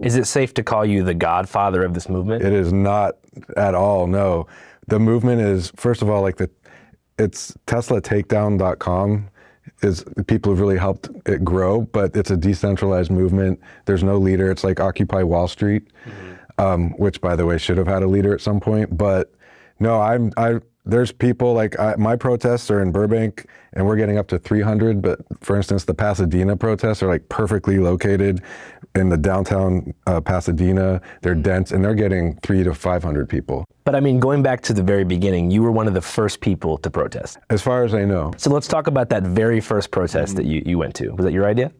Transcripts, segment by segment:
Is it safe to call you the godfather of this movement? It is not at all, no. The movement is, first of all, it's ch5cast.com is people who've really helped it grow, but it's a decentralized movement. There's no leader. It's like Occupy Wall Street, which, by the way, should have had a leader at some point. But no, there's people my protests are in Burbank and we're getting up to 300. But for instance, the Pasadena protests are like perfectly located in the downtown Pasadena. They're dense and they're getting 300 to 500 people. But I mean, going back to the very beginning, you were one of the first people to protest. As far as I know. So let's talk about that very first protest that you went to. Was that your idea?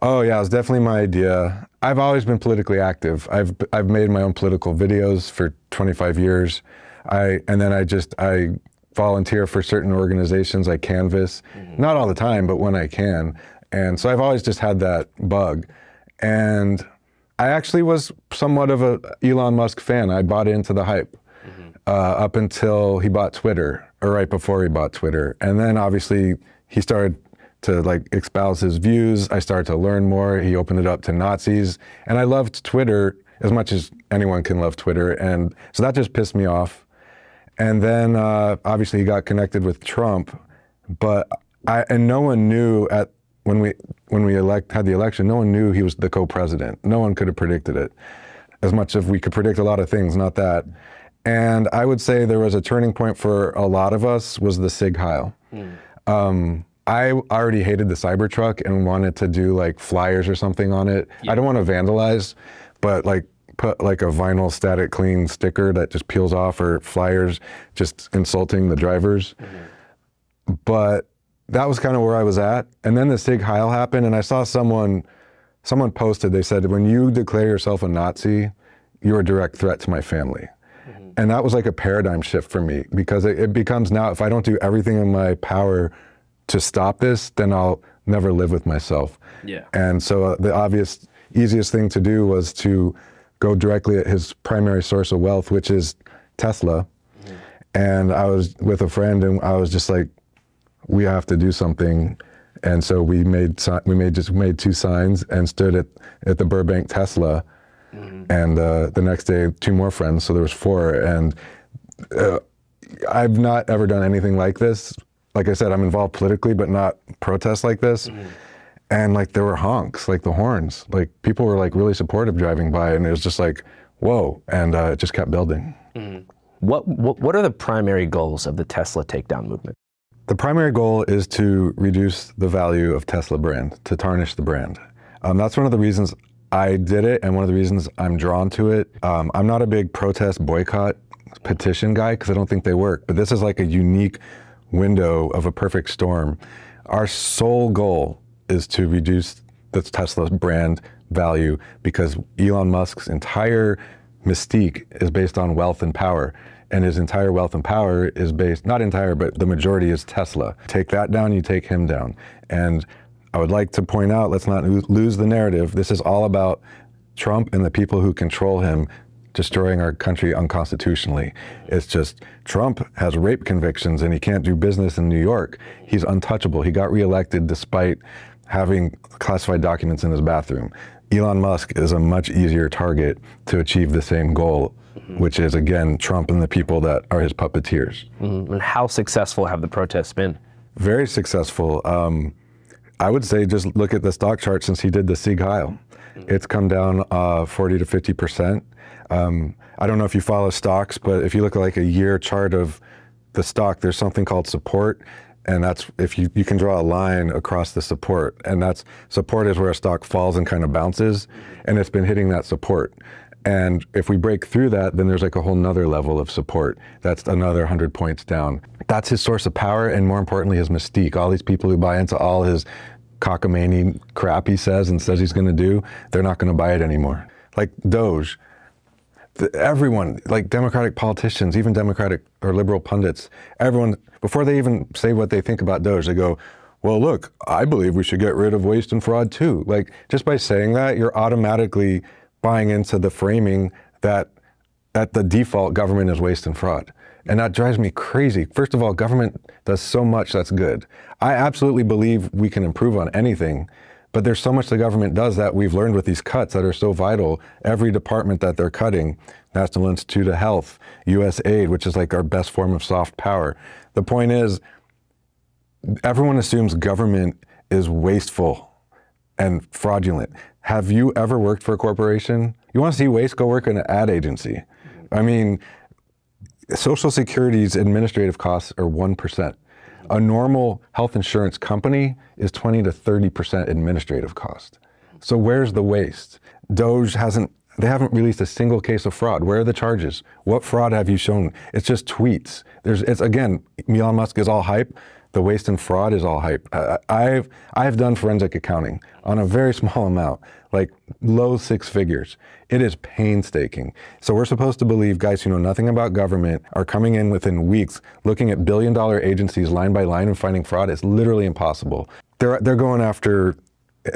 Oh yeah, it was definitely my idea. I've always been politically active. I've made my own political videos for 25 years. I volunteer for certain organizations. I canvass, not all the time, but when I can. And so I've always just had that bug. And I actually was somewhat of a Elon Musk fan. I bought into the hype up until he bought Twitter, or right before he bought Twitter. And then obviously he started to espouse his views. I started to learn more. He opened it up to Nazis. And I loved Twitter as much as anyone can love Twitter. And so that just pissed me off. And then obviously he got connected with Trump, but no one knew when we had the election, no one knew he was the co-president. No one could have predicted it. As much as we could predict a lot of things, not that. And I would say there was a turning point for a lot of us was the Sig Heil. I already hated the Cybertruck and wanted to do flyers or something on it. Yeah. I don't want to vandalize, but put a vinyl static clean sticker that just peels off, or flyers just insulting the drivers. But that was kind of where I was at. And then the Sig Heil happened, and I saw someone posted, they said, when you declare yourself a Nazi, you're a direct threat to my family. And that was like a paradigm shift for me, because it becomes now, if I don't do everything in my power to stop this, then I'll never live with myself. Yeah. And so the obvious, easiest thing to do was to go directly at his primary source of wealth, which is Tesla. And I was with a friend, and I was just like, we have to do something. And so we made 2 signs and stood at the Burbank Tesla. And the next day, 2 more friends, so there was 4. And I've not ever done anything like this. Like I said, I'm involved politically, but not protests like this. And there were honks, the horns. People were really supportive driving by, and it was just whoa. And it just kept building. What are the primary goals of the Tesla takedown movement? The primary goal is to reduce the value of Tesla brand, to tarnish the brand. That's one of the reasons I did it, and one of the reasons I'm drawn to it. I'm not a big protest boycott petition guy, because I don't think they work, but this is a unique window of a perfect storm. Our sole goal is to reduce the Tesla brand value, because Elon Musk's entire mystique is based on wealth and power. And his entire wealth and power is based, not entire, but the majority is Tesla. Take that down, you take him down. And I would like to point out, let's not lose the narrative. This is all about Trump and the people who control him destroying our country unconstitutionally. It's just, Trump has rape convictions and he can't do business in New York. He's untouchable. He got reelected despite having classified documents in his bathroom. Elon Musk is a much easier target to achieve the same goal, which is, again, Trump and the people that are his puppeteers. And how successful have the protests been? Very successful. I would say just look at the stock chart since he did the Sig Heil. It's come down 40 to 50%. I don't know if you follow stocks, but if you look at a year chart of the stock, there's something called support. And that's if you can draw a line across the support. And support is where a stock falls and kind of bounces. And it's been hitting that support. And if we break through that, then there's a whole nother level of support. That's another 100 points down. That's his source of power, and more importantly, his mystique. All these people who buy into all his cockamamie crap he says he's gonna do, they're not gonna buy it anymore. Like Doge, everyone, Democratic politicians, even Democratic or liberal pundits, everyone, before they even say what they think about Doge, they go, well, look, I believe we should get rid of waste and fraud too. Just by saying that, you're automatically buying into the framing that the default government is waste and fraud. And that drives me crazy. First of all, government does so much that's good. I absolutely believe we can improve on anything, But there's so much the government does that we've learned with these cuts that are so vital. Every department that they're cutting, National Institute of Health, USAID, which is like our best form of soft power. The point is, everyone assumes government is wasteful and fraudulent. Have you ever worked for a corporation? You want to see waste? Go work in an ad agency. I mean, Social Security's administrative costs are 1%. A normal health insurance company is 20 to 30% administrative cost. So where's the waste? They haven't released a single case of fraud. Where are the charges? What fraud have you shown? It's just tweets. Again, Elon Musk is all hype. The waste and fraud is all hype. I've done forensic accounting on a very small amount, like low 6 figures. It is painstaking. So we're supposed to believe guys who know nothing about government are coming in within weeks, looking at billion-dollar agencies line by line and finding fraud. It's literally impossible. They're going after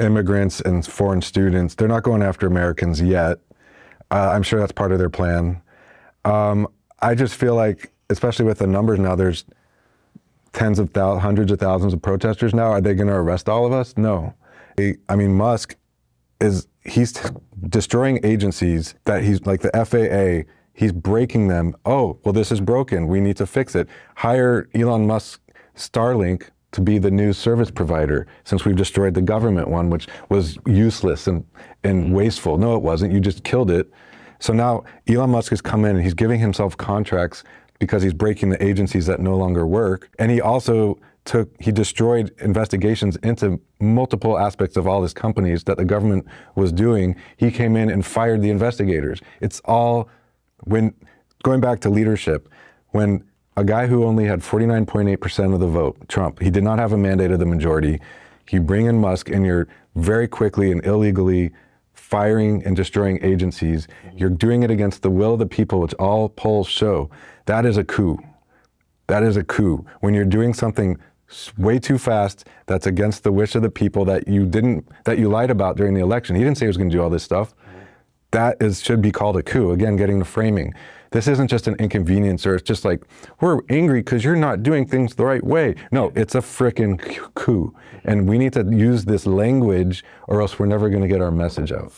immigrants and foreign students. They're not going after Americans yet. I'm sure that's part of their plan. I just feel like, especially with the numbers now, there's hundreds of thousands of protesters now. Are they going to arrest all of us? No. I mean, Musk he's destroying agencies that he's like the FAA. He's breaking them. Oh, well, this is broken. We need to fix it. Hire Elon Musk Starlink to be the new service provider, since we've destroyed the government one, which was useless and wasteful. No, it wasn't. You just killed it. So now Elon Musk has come in and he's giving himself contracts because he's breaking the agencies that no longer work. And he also he destroyed investigations into multiple aspects of all his companies that the government was doing. He came in and fired the investigators. It's all, going back to leadership, when a guy who only had 49.8% of the vote, Trump, he did not have a mandate of the majority. You bring in Musk and you're very quickly and illegally firing and destroying agencies. You're doing it against the will of the people, which all polls show. That is a coup. That is a coup. When you're doing something way too fast, that's against the wish of the people that you lied about during the election. He didn't say he was going to do all this stuff. That should be called a coup. Again, getting the framing. This isn't just an inconvenience, or it's just like, we're angry because you're not doing things the right way. No, it's a frickin' coup. And we need to use this language or else we're never going to get our message out.